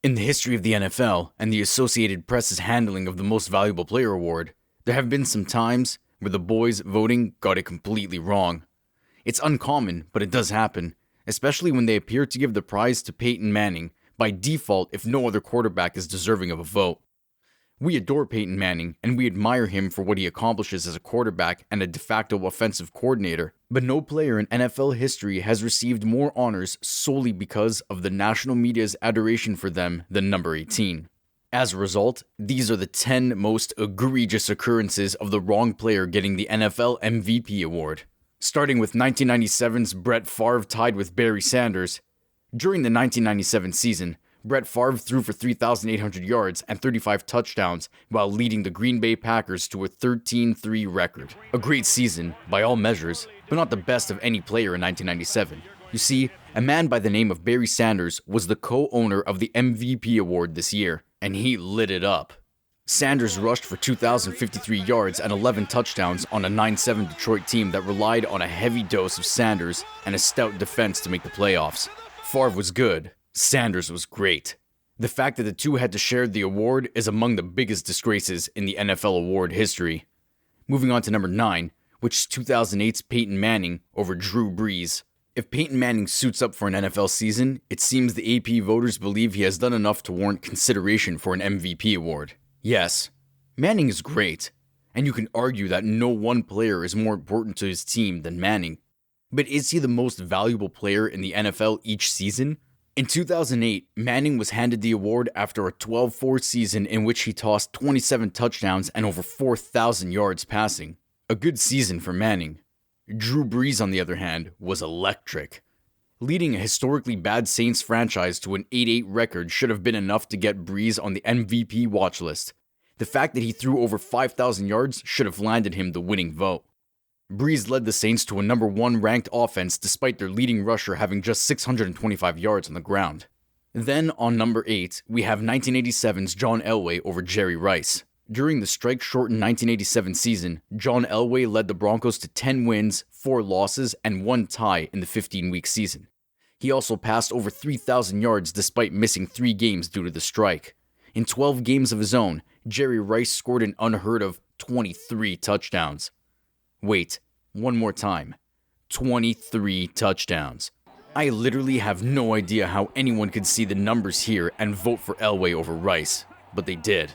In the history of the NFL and the Associated Press's handling of the Most Valuable Player award, there have been some times where the boys voting got it completely wrong. It's uncommon, but it does happen, especially when they appear to give the prize to Peyton Manning by default if no other quarterback is deserving of a vote. We adore Peyton Manning, and we admire him for what he accomplishes as a quarterback and a de facto offensive coordinator, but no player in NFL history has received more honors solely because of the national media's adoration for them than number 18. As a result, these are the 10 most egregious occurrences of the wrong player getting the NFL MVP award. Starting with 1997's Brett Favre tied with Barry Sanders. During the 1997 season, Brett Favre threw for 3,800 yards and 35 touchdowns while leading the Green Bay Packers to a 13-3 record. A great season, by all measures, but not the best of any player in 1997. You see, a man by the name of Barry Sanders was the co-owner of the MVP award this year, and he lit it up. Sanders rushed for 2,053 yards and 11 touchdowns on a 9-7 Detroit team that relied on a heavy dose of Sanders and a stout defense to make the playoffs. Favre was good. Sanders was great. The fact that the two had to share the award is among the biggest disgraces in the NFL award history. Moving on to number 9, which is 2008's Peyton Manning over Drew Brees. If Peyton Manning suits up for an NFL season, it seems the AP voters believe he has done enough to warrant consideration for an MVP award. Yes, Manning is great, and you can argue that no one player is more important to his team than Manning. But is he the most valuable player in the NFL each season? In 2008, Manning was handed the award after a 12-4 season in which he tossed 27 touchdowns and over 4,000 yards passing. A good season for Manning. Drew Brees, on the other hand, was electric. Leading a historically bad Saints franchise to an 8-8 record should have been enough to get Brees on the MVP watch list. The fact that he threw over 5,000 yards should have landed him the winning vote. Brees led the Saints to a number 1 ranked offense despite their leading rusher having just 625 yards on the ground. Then on number 8, we have 1987's John Elway over Jerry Rice. During the strike-shortened 1987 season, John Elway led the Broncos to 10 wins, 4 losses, and 1 tie in the 15-week season. He also passed over 3,000 yards despite missing 3 games due to the strike. In 12 games of his own, Jerry Rice scored an unheard of 23 touchdowns. Wait, one more time. 23 touchdowns. I literally have no idea how anyone could see the numbers here and vote for Elway over Rice, but they did.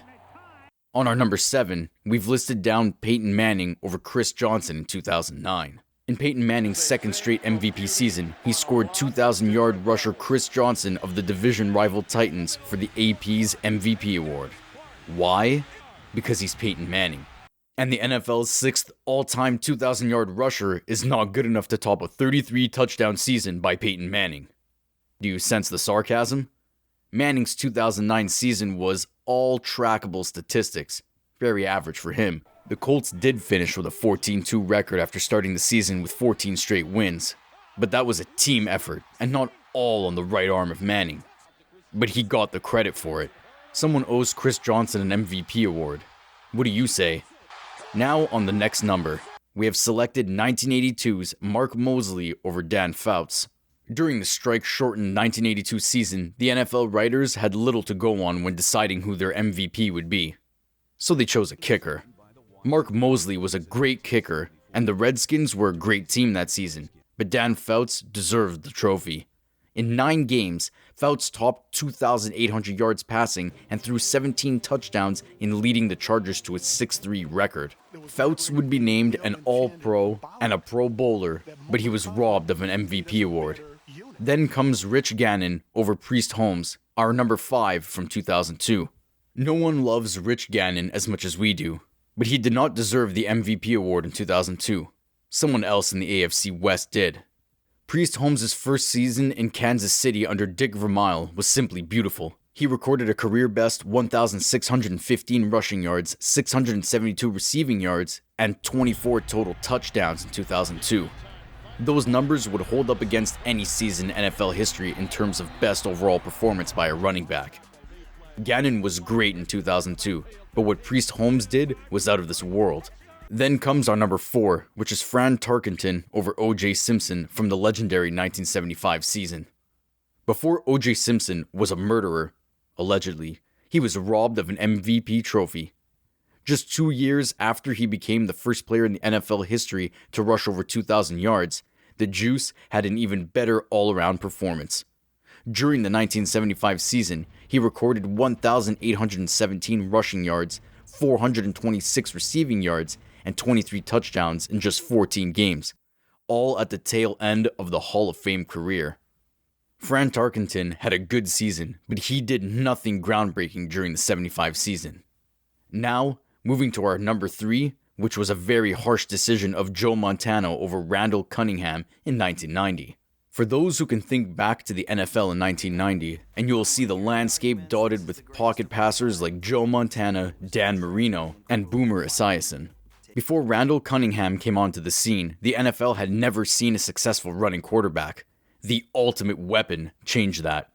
On our number 7, we've listed down Peyton Manning over Chris Johnson in 2009. In Peyton Manning's second straight MVP season, he scored 2,000-yard rusher Chris Johnson of the division rival Titans for the AP's MVP award. Why? Because he's Peyton Manning. And the NFL's 6th all-time 2,000-yard rusher is not good enough to top a 33-touchdown season by Peyton Manning. Do you sense the sarcasm? Manning's 2009 season was all trackable statistics, very average for him. The Colts did finish with a 14-2 record after starting the season with 14 straight wins, but that was a team effort and not all on the right arm of Manning. But he got the credit for it. Someone owes Chris Johnson an MVP award. What do you say? Now on the next number, we have selected 1982's Mark Moseley over Dan Fouts. During the strike-shortened 1982 season, the NFL writers had little to go on when deciding who their MVP would be. So they chose a kicker. Mark Moseley was a great kicker, and the Redskins were a great team that season, but Dan Fouts deserved the trophy. In 9 games, Fouts topped 2,800 yards passing and threw 17 touchdowns in leading the Chargers to a 6-3 record. Fouts would be named an All-Pro and a Pro Bowler, but he was robbed of an MVP award. Then comes Rich Gannon over Priest Holmes, our number 5 from 2002. No one loves Rich Gannon as much as we do, but he did not deserve the MVP award in 2002. Someone else in the AFC West did. Priest Holmes' first season in Kansas City under Dick Vermeil was simply beautiful. He recorded a career-best 1,615 rushing yards, 672 receiving yards, and 24 total touchdowns in 2002. Those numbers would hold up against any season in NFL history in terms of best overall performance by a running back. Gannon was great in 2002, but what Priest Holmes did was out of this world. Then comes our number 4, which is Fran Tarkenton over O.J. Simpson from the legendary 1975 season. Before O.J. Simpson was a murderer, allegedly, he was robbed of an MVP trophy. Just 2 years after he became the first player in the NFL history to rush over 2,000 yards, the Juice had an even better all-around performance. During the 1975 season, he recorded 1,817 rushing yards, 426 receiving yards, and 23 touchdowns in just 14 games, all at the tail end of the Hall of Fame career. Fran Tarkenton had a good season, but he did nothing groundbreaking during the 75 season. Now, moving to our number 3, which was a very harsh decision of Joe Montana over Randall Cunningham in 1990. For those who can think back to the NFL in 1990, and you will see the landscape dotted with pocket passers like Joe Montana, Dan Marino, and Boomer Esiason. Before Randall Cunningham came onto the scene, the NFL had never seen a successful running quarterback. The ultimate weapon changed that.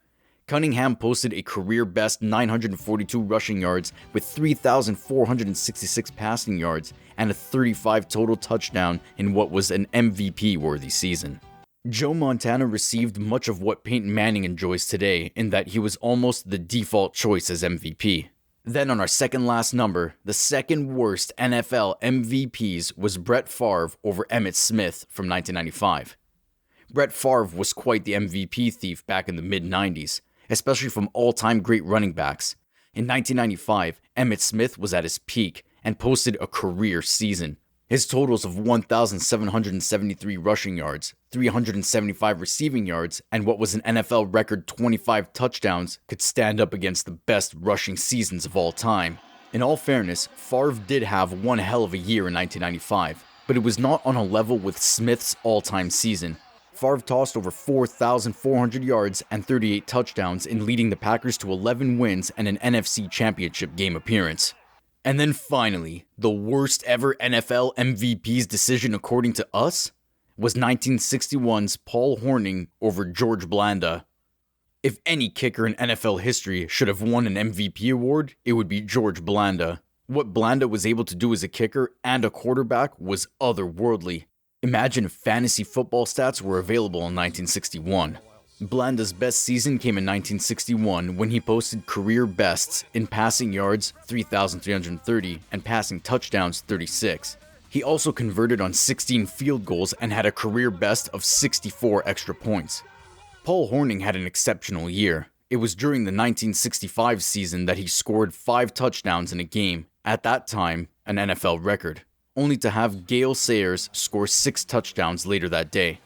Cunningham posted a career-best 942 rushing yards with 3,466 passing yards and a 35 total touchdown in what was an MVP-worthy season. Joe Montana received much of what Peyton Manning enjoys today in that he was almost the default choice as MVP. Then on our second last number, the second worst NFL MVPs was Brett Favre over Emmitt Smith from 1995. Brett Favre was quite the MVP thief back in the mid-90s, especially from all-time great running backs. In 1995, Emmitt Smith was at his peak and posted a career season. His totals of 1,773 rushing yards, 375 receiving yards, and what was an NFL record 25 touchdowns could stand up against the best rushing seasons of all time. In all fairness, Favre did have one hell of a year in 1995, but it was not on a level with Smith's all-time season. Favre tossed over 4,400 yards and 38 touchdowns in leading the Packers to 11 wins and an NFC Championship game appearance. And then finally, the worst ever NFL MVP's decision according to us was 1961's Paul Hornung over George Blanda. If any kicker in NFL history should have won an MVP award, it would be George Blanda. What Blanda was able to do as a kicker and a quarterback was otherworldly. Imagine if fantasy football stats were available in 1961. Blanda's best season came in 1961 when he posted career bests in passing yards 3,330 and passing touchdowns 36. He also converted on 16 field goals and had a career best of 64 extra points. Paul Hornung had an exceptional year. It was during the 1965 season that he scored 5 touchdowns in a game, at that time an NFL record, only to have Gale Sayers score 6 touchdowns later that day.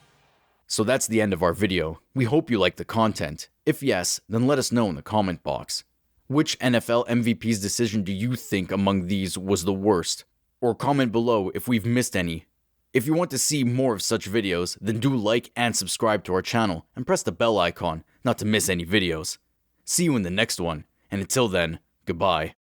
So that's the end of our video. We hope you liked the content. If yes, then let us know in the comment box. Which NFL MVP's decision do you think among these was the worst? Or comment below if we've missed any. If you want to see more of such videos, then do like and subscribe to our channel and press the bell icon not to miss any videos. See you in the next one, and until then, goodbye.